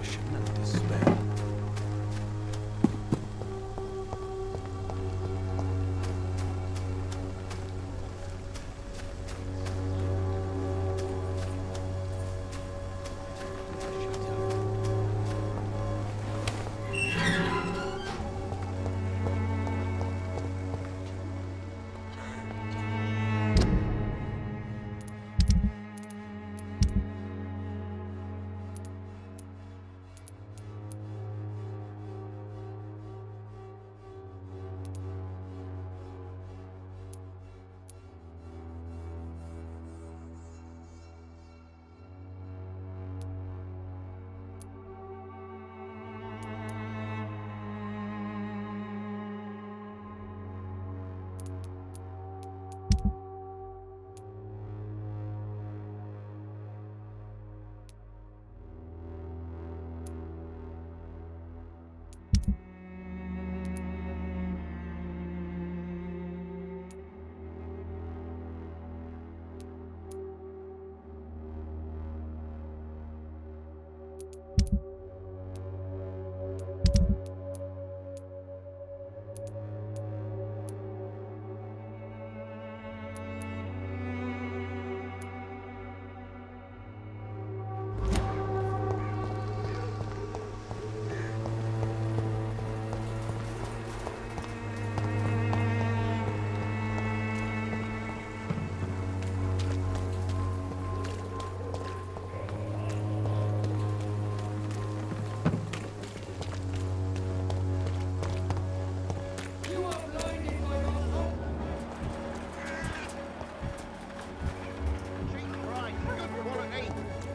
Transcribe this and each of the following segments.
depression and despair.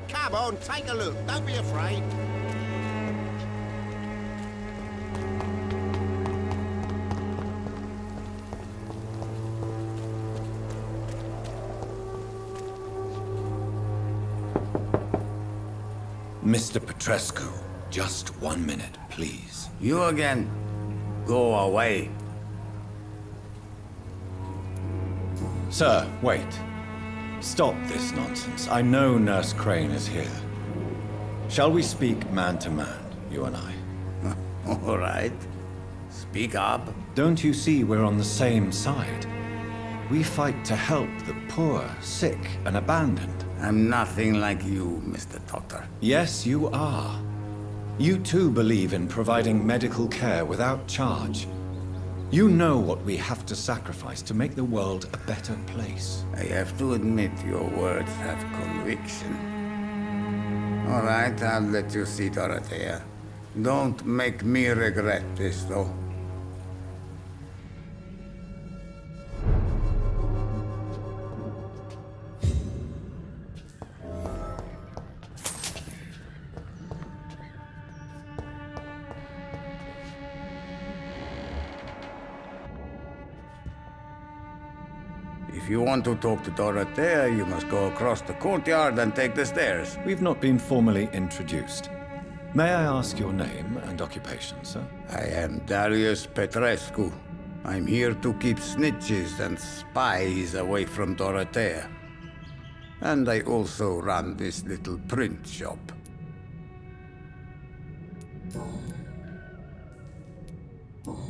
Come on, take a look. Don't be afraid. Mr. Petrescu, just 1 minute, please. You again. Go away. Sir, wait. Stop this nonsense. I know Nurse Crane is here. Shall we speak man to man, you and I? All right. Speak up. Don't you see we're on the same side? We fight to help the poor, sick, and abandoned. I'm nothing like you, Mr. Doctor. Yes, you are. You too believe in providing medical care without charge. You know what we have to sacrifice to make the world a better place. I have to admit your words have conviction. All right, I'll let you see Dorothea. Don't make me regret this, though. If you want to talk to Dorothea, you must go across the courtyard and take the stairs. We've not been formally introduced. May I ask your name and occupation, sir? I am Darius Petrescu. I'm here to keep snitches and spies away from Dorothea. And I also run this little print shop.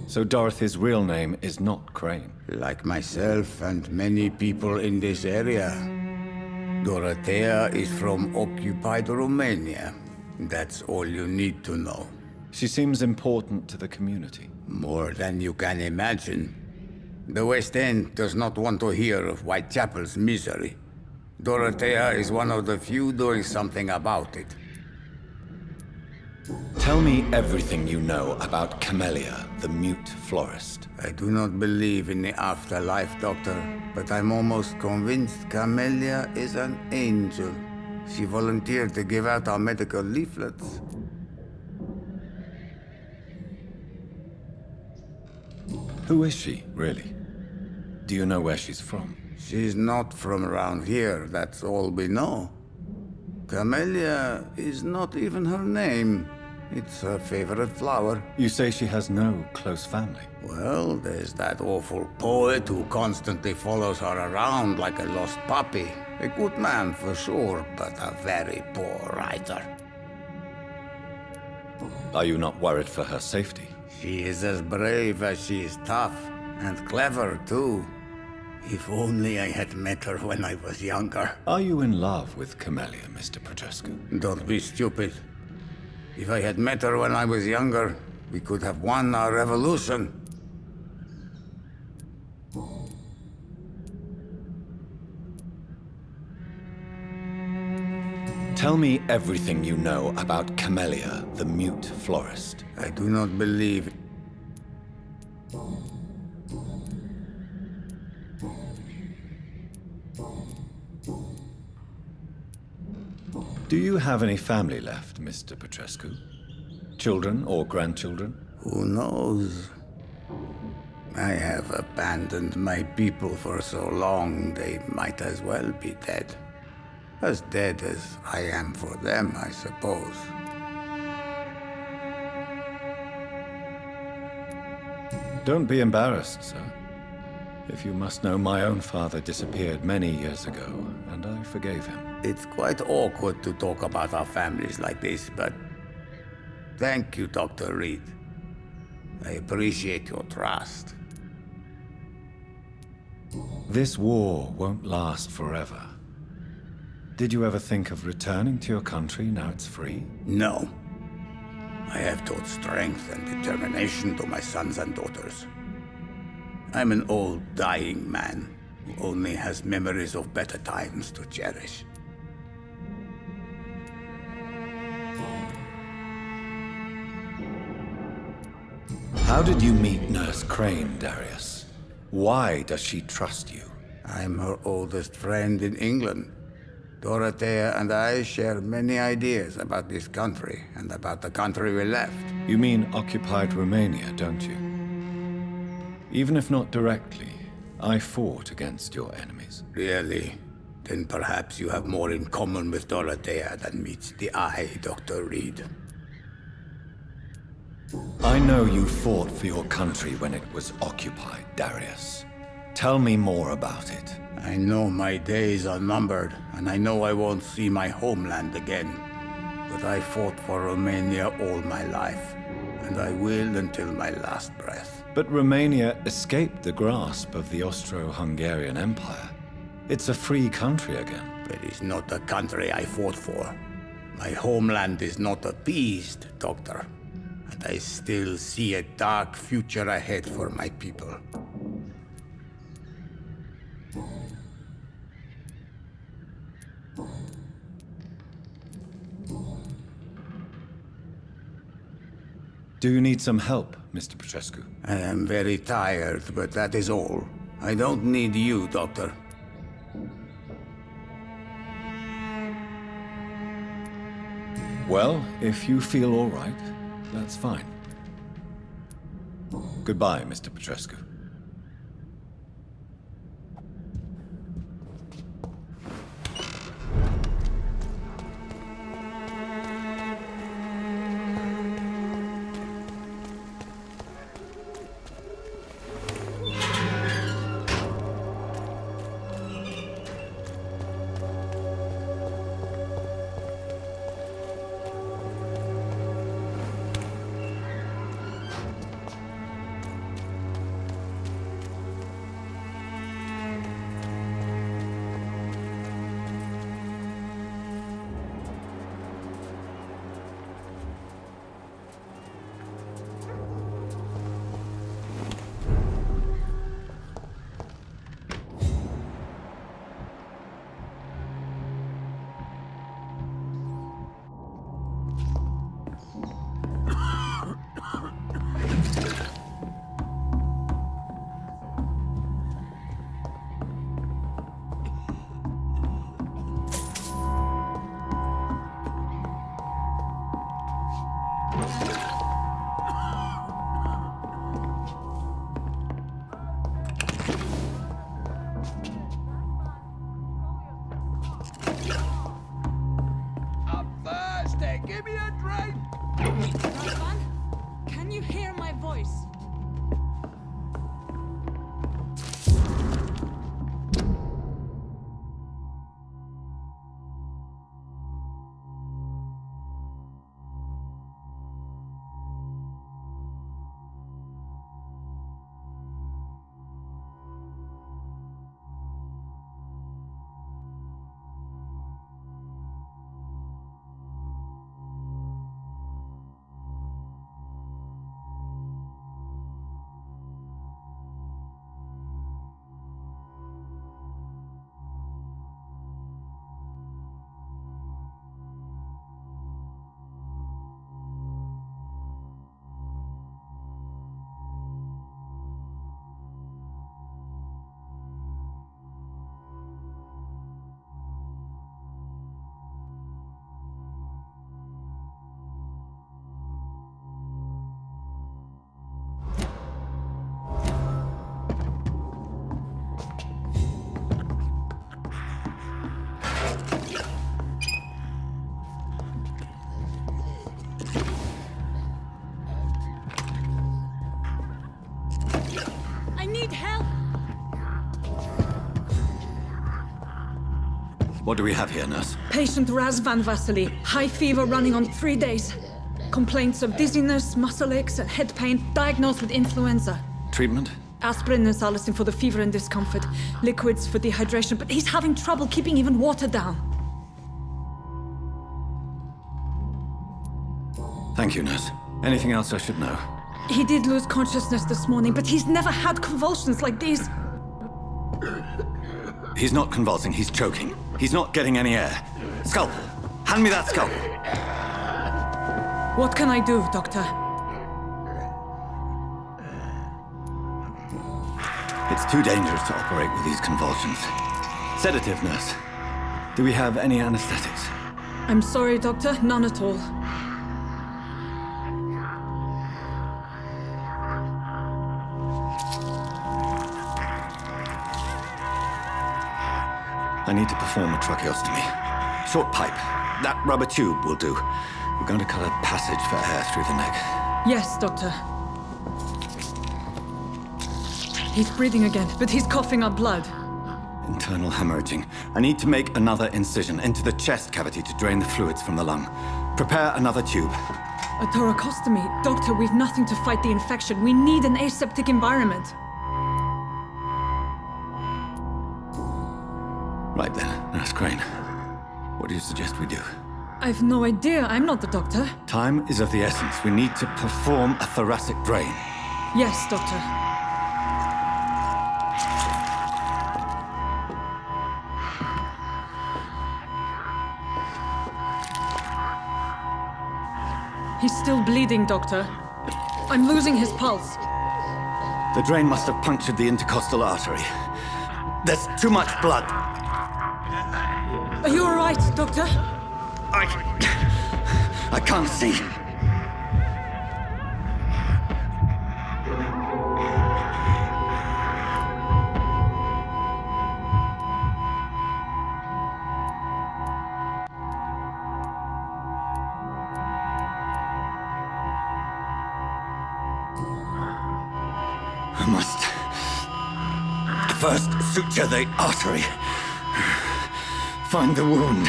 So Dorothy's real name is not Crane? Like myself and many people in this area, Dorothea is from occupied Romania. That's all you need to know. She seems important to the community. More than you can imagine. The West End does not want to hear of Whitechapel's misery. Dorothea is one of the few doing something about it. Tell me everything you know about Camellia, the mute florist. I do not believe in the afterlife, Doctor, but I'm almost convinced Camellia is an angel. She volunteered to give out our medical leaflets. Who is she, really? Do you know where she's from? She's not from around here, that's all we know. Camellia is not even her name. It's her favorite flower. You say she has no close family? Well, there's that awful poet who constantly follows her around like a lost puppy. A good man for sure, but a very poor writer. Are you not worried for her safety? She is as brave as she is tough, and clever too. If only I had met her when I was younger. Are you in love with Camellia, Mr. Petrescu? Don't be stupid. If I had met her when I was younger, we could have won our revolution. Tell me everything you know about Camellia, the mute florist. I do not believe. Do you have any family left, Mr. Petrescu? Children or grandchildren? Who knows? I have abandoned my people for so long, they might as well be dead. As dead as I am for them, I suppose. Don't be embarrassed, sir. If you must know, my own father disappeared many years ago, and I forgave him. It's quite awkward to talk about our families like this, but thank you, Dr. Reed. I appreciate your trust. This war won't last forever. Did you ever think of returning to your country now it's free? No. I have taught strength and determination to my sons and daughters. I'm an old, dying man who only has memories of better times to cherish. How did you meet Nurse Crane, Darius? Why does she trust you? I'm her oldest friend in England. Dorothea and I share many ideas about this country and about the country we left. You mean occupied Romania, don't you? Even if not directly, I fought against your enemies. Really? Then perhaps you have more in common with Dorothea than meets the eye, Dr. Reed. I know you fought for your country when it was occupied, Darius. Tell me more about it. I know my days are numbered, and I know I won't see my homeland again. But I fought for Romania all my life, and I will until my last breath. But Romania escaped the grasp of the Austro-Hungarian Empire. It's a free country again. It is not the country I fought for. My homeland is not appeased, Doctor. And I still see a dark future ahead for my people. Do you need some help, Mr. Petrescu? I am very tired, but that is all. I don't need you, Doctor. Well, if you feel all right, that's fine. Goodbye, Mr. Petrescu. Give me a drink! Rosvan, can you hear my voice? need help! What do we have here, nurse? Patient Raz Van Vasily. High fever running on 3 days. Complaints of dizziness, muscle aches, and head pain. Diagnosed with influenza. Treatment? Aspirin and salicin for the fever and discomfort. Liquids for dehydration, but he's having trouble keeping even water down. Thank you, nurse. Anything else I should know? He did lose consciousness this morning, but he's never had convulsions like these. He's not convulsing, he's choking. He's not getting any air. Scalpel! Hand me that scalpel! What can I do, Doctor? It's too dangerous to operate with these convulsions. Sedative, nurse. Do we have any anesthetics? I'm sorry, Doctor. None at all. I need to perform a tracheostomy. Short pipe. That rubber tube will do. We're going to cut a passage for air through the neck. Yes, Doctor. He's breathing again, but he's coughing up blood. Internal hemorrhaging. I need to make another incision into the chest cavity to drain the fluids from the lung. Prepare another tube. A thoracostomy. Doctor, we've nothing to fight the infection. We need an aseptic environment. Right then, Nurse Crane. What do you suggest we do? I've no idea. I'm not the doctor. Time is of the essence. We need to perform a thoracic drain. Yes, Doctor. He's still bleeding, Doctor. I'm losing his pulse. The drain must have punctured the intercostal artery. There's too much blood. Are you all right, Doctor? I can't see. I must first suture the artery. Find the wound.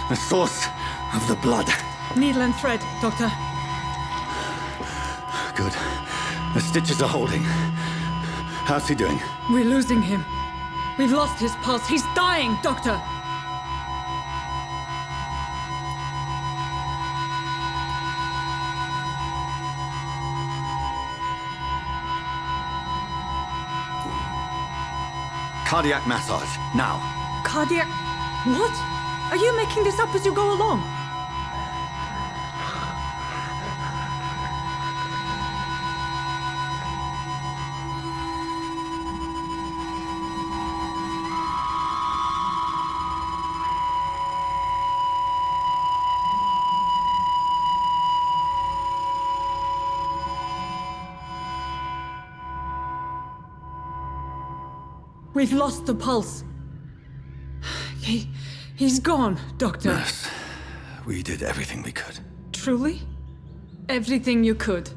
The source of the blood. Needle and thread, Doctor. Good. The stitches are holding. How's he doing? We're losing him. We've lost his pulse. He's dying, Doctor! Cardiac massage, now. Cardiac... What? Are you making this up as you go along? We've lost the pulse. He's gone, Doctor. Nurse, we did everything we could. Truly? Everything you could.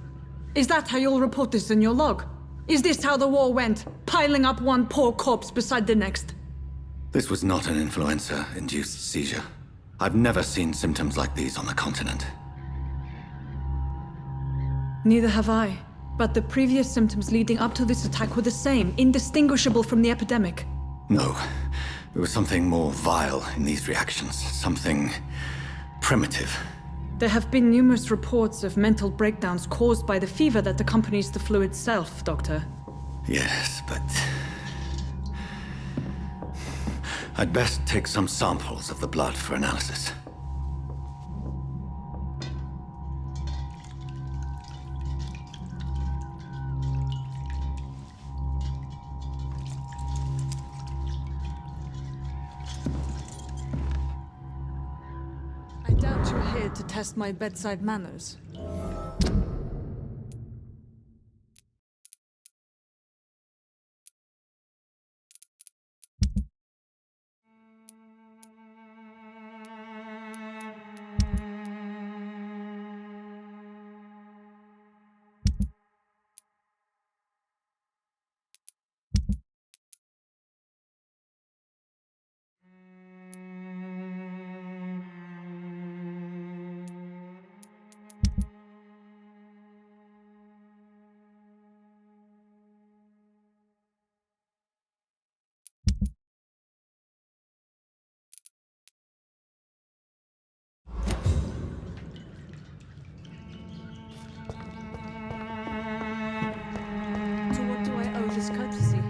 Is that how you'll report this in your log? Is this how the war went? Piling up one poor corpse beside the next? This was not an influenza-induced seizure. I've never seen symptoms like these on the continent. Neither have I. But the previous symptoms leading up to this attack were the same, indistinguishable from the epidemic. No. There was something more vile in these reactions. Something primitive. There have been numerous reports of mental breakdowns caused by the fever that accompanies the flu itself, Doctor. Yes, but... I'd best take some samples of the blood for analysis. I doubt you're here to test my bedside manners.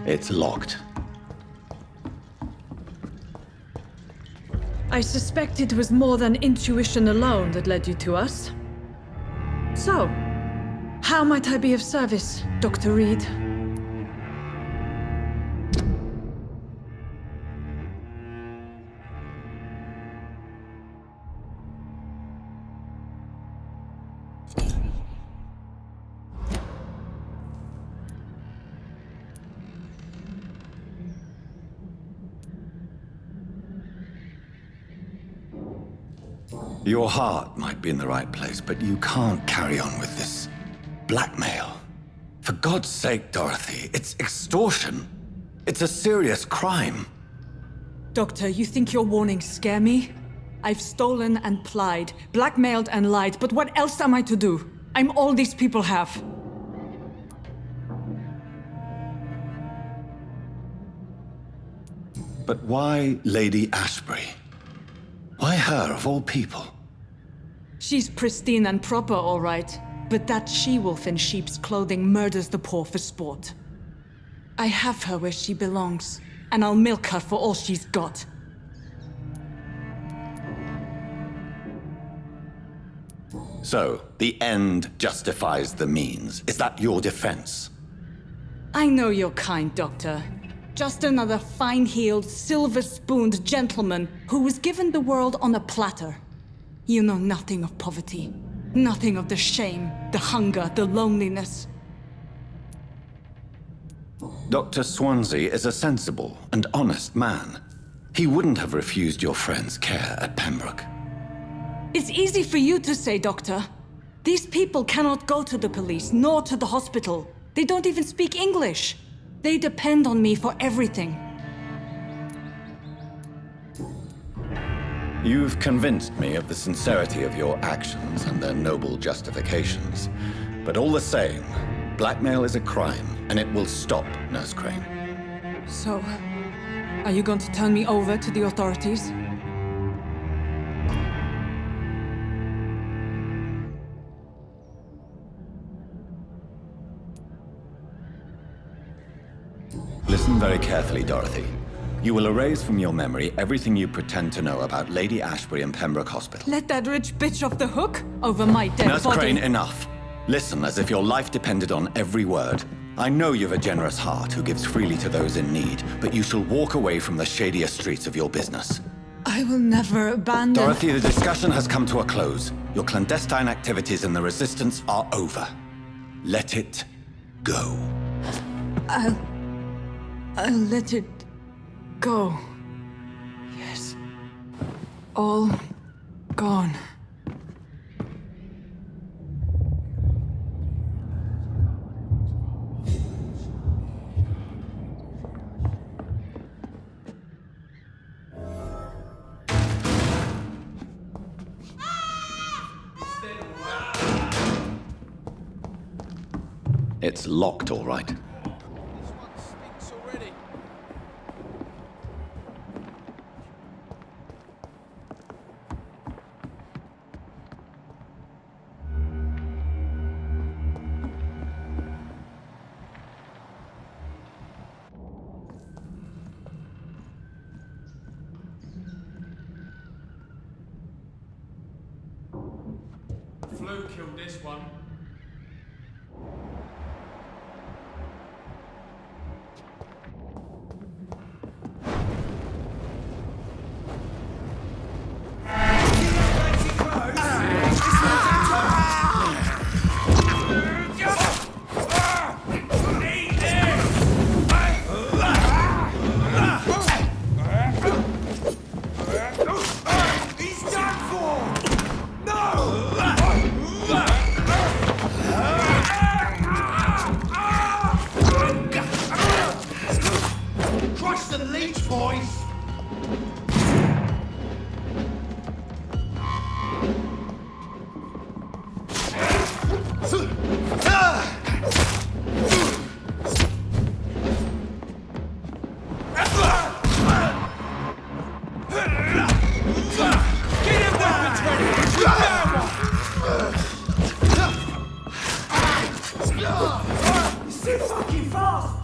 It's locked. I suspect it was more than intuition alone that led you to us. So, how might I be of service, Dr. Reed? Your heart might be in the right place, but you can't carry on with this blackmail. For God's sake, Dorothy, it's extortion. It's a serious crime. Doctor, you think your warnings scare me? I've stolen and plied, blackmailed and lied, but what else am I to do? I'm all these people have. But why Lady Ashbury? Why her, of all people? She's pristine and proper, all right. But that she-wolf in sheep's clothing murders the poor for sport. I have her where she belongs, and I'll milk her for all she's got. So, the end justifies the means. Is that your defense? I know you're kind, Doctor. Just another fine-heeled, silver-spooned gentleman who was given the world on a platter. You know nothing of poverty. Nothing of the shame, the hunger, the loneliness. Dr. Swansea is a sensible and honest man. He wouldn't have refused your friend's care at Pembroke. It's easy for you to say, Doctor. These people cannot go to the police, nor to the hospital. They don't even speak English. They depend on me for everything. You've convinced me of the sincerity of your actions and their noble justifications. But all the same, blackmail is a crime, and it will stop, Nurse Crane. So, are you going to turn me over to the authorities? Listen very carefully, Dorothy. You will erase from your memory everything you pretend to know about Lady Ashbury and Pembroke Hospital. Let that rich bitch off the hook over my dead Nurse body. Crane, enough. Listen as if your life depended on every word. I know you've a generous heart who gives freely to those in need, but you shall walk away from the shadier streets of your business. I will never abandon... Dorothy, the discussion has come to a close. Your clandestine activities in the Resistance are over. Let it go. I'll let it go. Yes. All gone. It's locked, all right. This one stinks already. Flu killed this one. Crush the leech, boys! He's too fucking fast!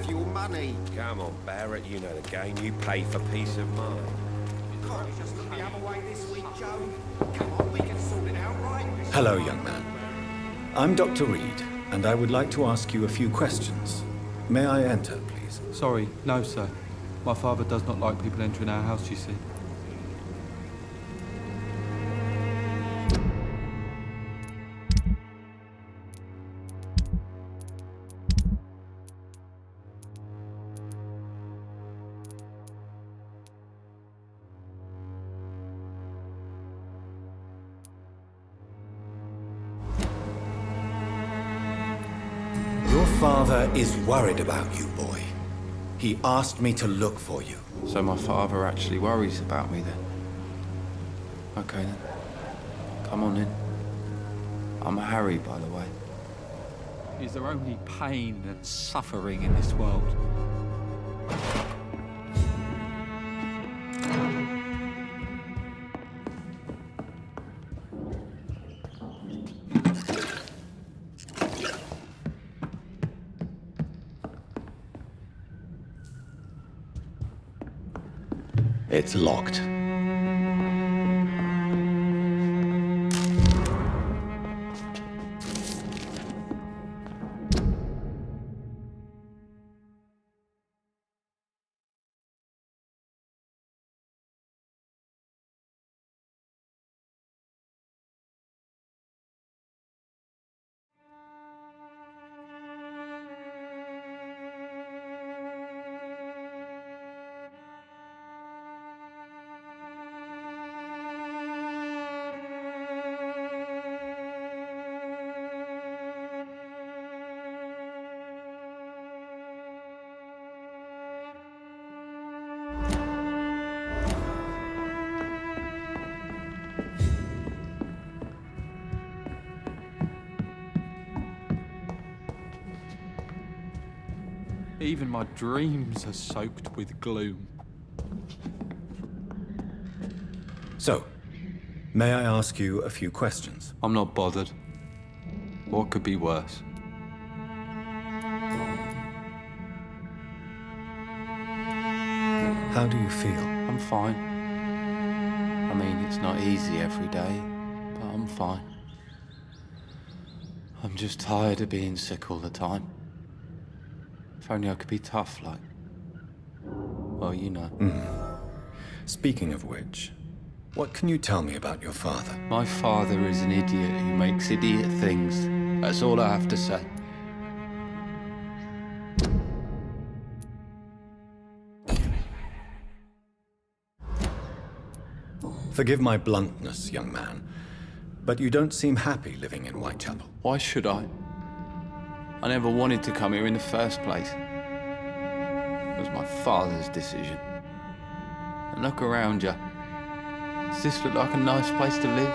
worth your money. Come on, Barrett, you know the game. You pay for peace of mind. Can't you just look the other way this week, Joe? Come on, we can sort it out, right? Hello, young man. I'm Dr. Reed, and I would like to ask you a few questions. May I enter, please? Sorry, no, sir. My father does not like people entering our house, you see. Your father is worried about you, boy. He asked me to look for you. So my father actually worries about me then? Okay then. Come on in. I'm Harry, by the way. Is there only pain and suffering in this world? It's locked. Even my dreams are soaked with gloom. So, may I ask you a few questions? I'm not bothered. What could be worse? How do you feel? I'm fine. I mean, it's not easy every day, but I'm fine. I'm just tired of being sick all the time. If only I could be tough, like... Well, you know. Speaking of which, what can you tell me about your father? My father is an idiot who makes idiot things. That's all I have to say. Forgive my bluntness, young man, but you don't seem happy living in Whitechapel. Why should I? I never wanted to come here in the first place. It was my father's decision. And look around you. Does this look like a nice place to live?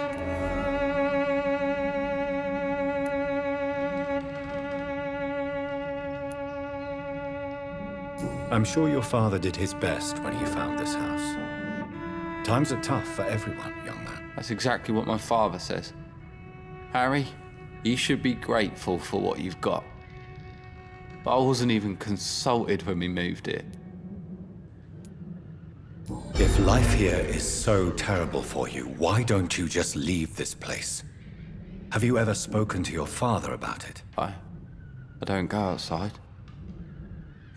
I'm sure your father did his best when he found this house. Times are tough for everyone, young man. That's exactly what my father says. Harry, you should be grateful for what you've got. But I wasn't even consulted when we moved here. If life here is so terrible for you, why don't you just leave this place? Have you ever spoken to your father about it? I don't go outside.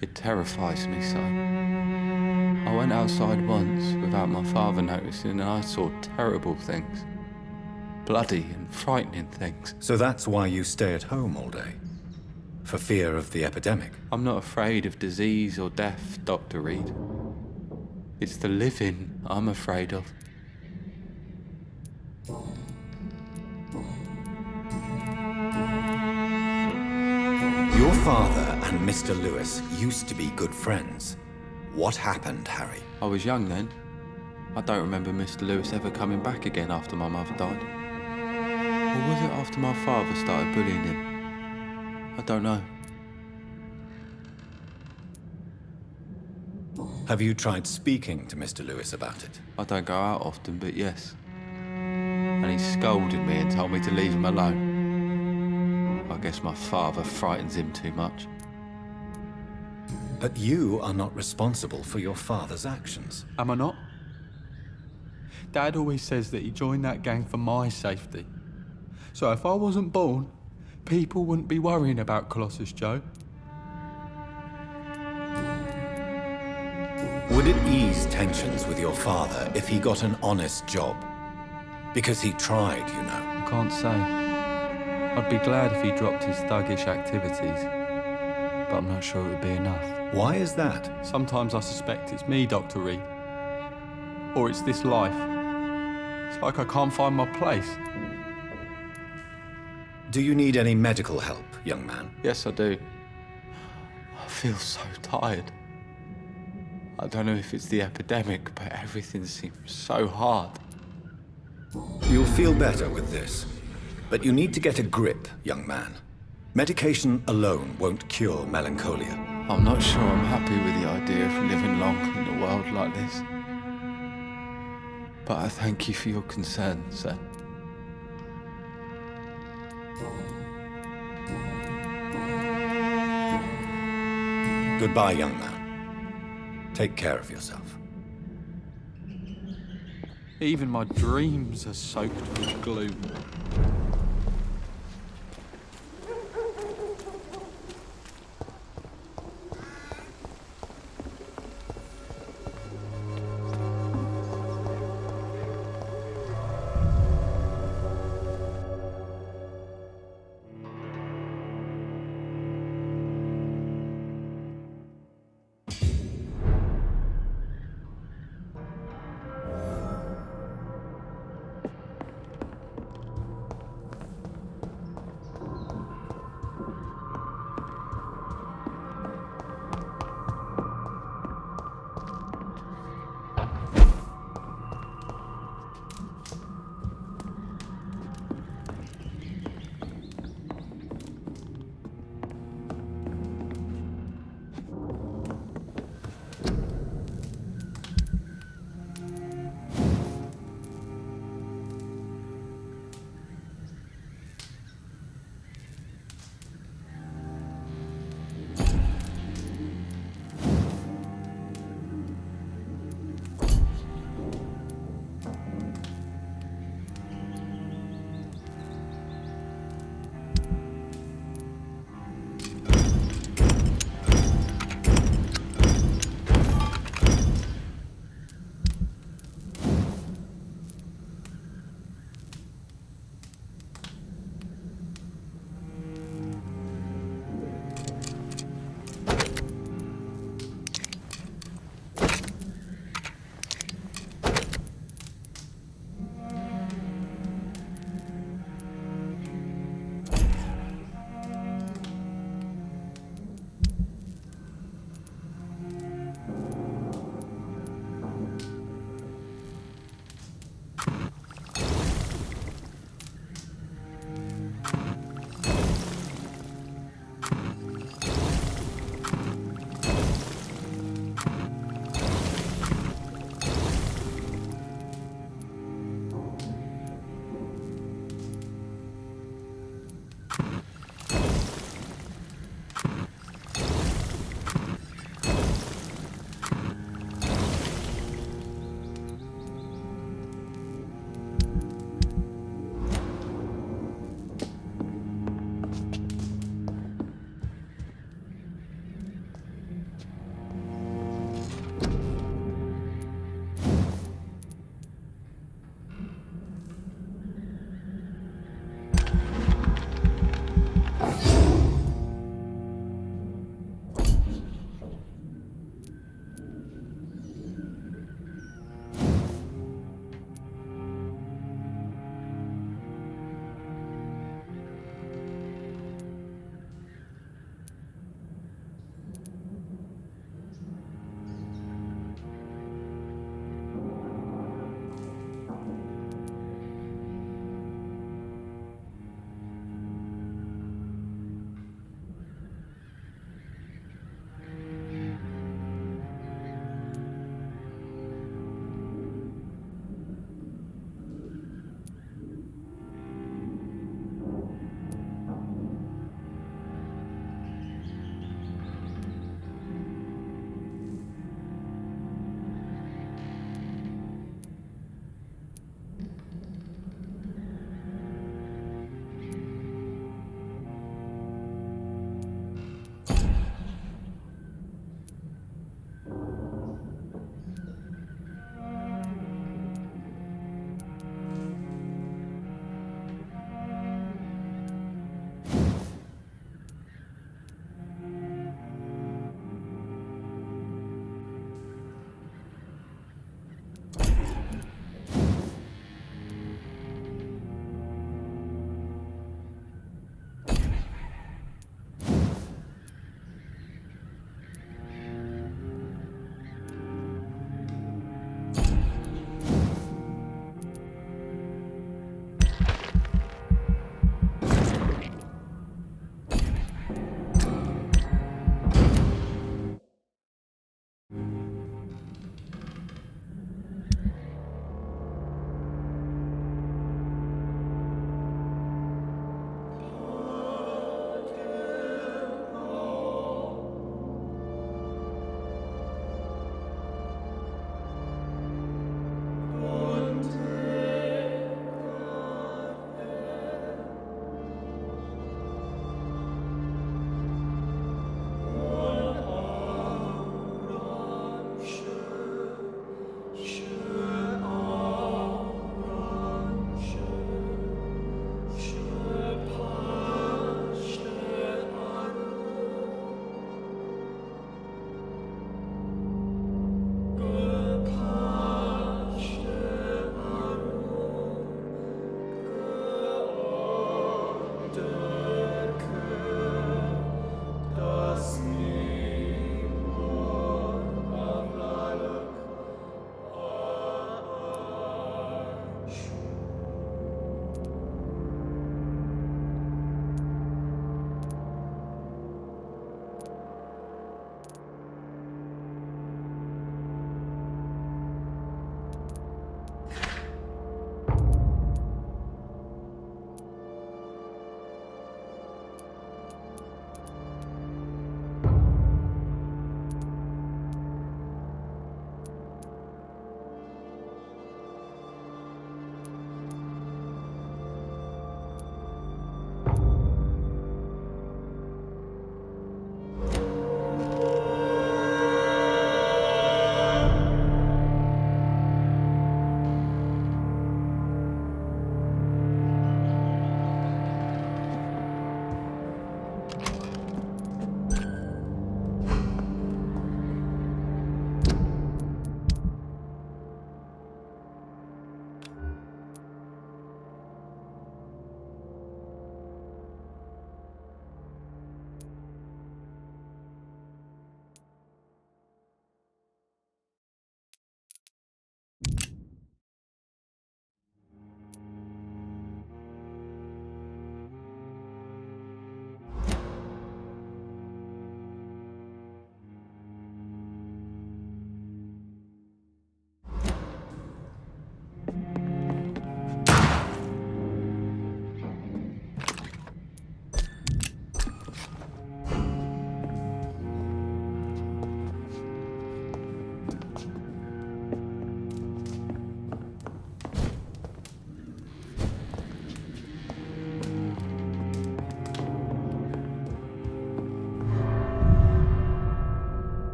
It terrifies me so. I went outside once without my father noticing and I saw terrible things. Bloody and frightening things. So that's why you stay at home all day? For fear of the epidemic? I'm not afraid of disease or death, Dr. Reed. It's the living I'm afraid of. Your father and Mr. Lewis used to be good friends. What happened, Harry? I was young then. I don't remember Mr. Lewis ever coming back again after my mother died. Or was it after my father started bullying him? I don't know. Have you tried speaking to Mr. Lewis about it? I don't go out often, but yes. And he scolded me and told me to leave him alone. I guess my father frightens him too much. But you are not responsible for your father's actions. Am I not? Dad always says that he joined that gang for my safety. So if I wasn't born, people wouldn't be worrying about Colossus Joe. Would it ease tensions with your father if he got an honest job? Because he tried, you know. I can't say. I'd be glad if he dropped his thuggish activities, but I'm not sure it would be enough. Why is that? Sometimes I suspect it's me, Dr. Reed. Or it's this life. It's like I can't find my place. Do you need any medical help, young man? Yes, I do. I feel so tired. I don't know if it's the epidemic, but everything seems so hard. You'll feel better with this. But you need to get a grip, young man. Medication alone won't cure melancholia. I'm not sure I'm happy with the idea of living long in a world like this. But I thank you for your concern, sir. Goodbye, young man. Take care of yourself. Even my dreams are soaked with gloom.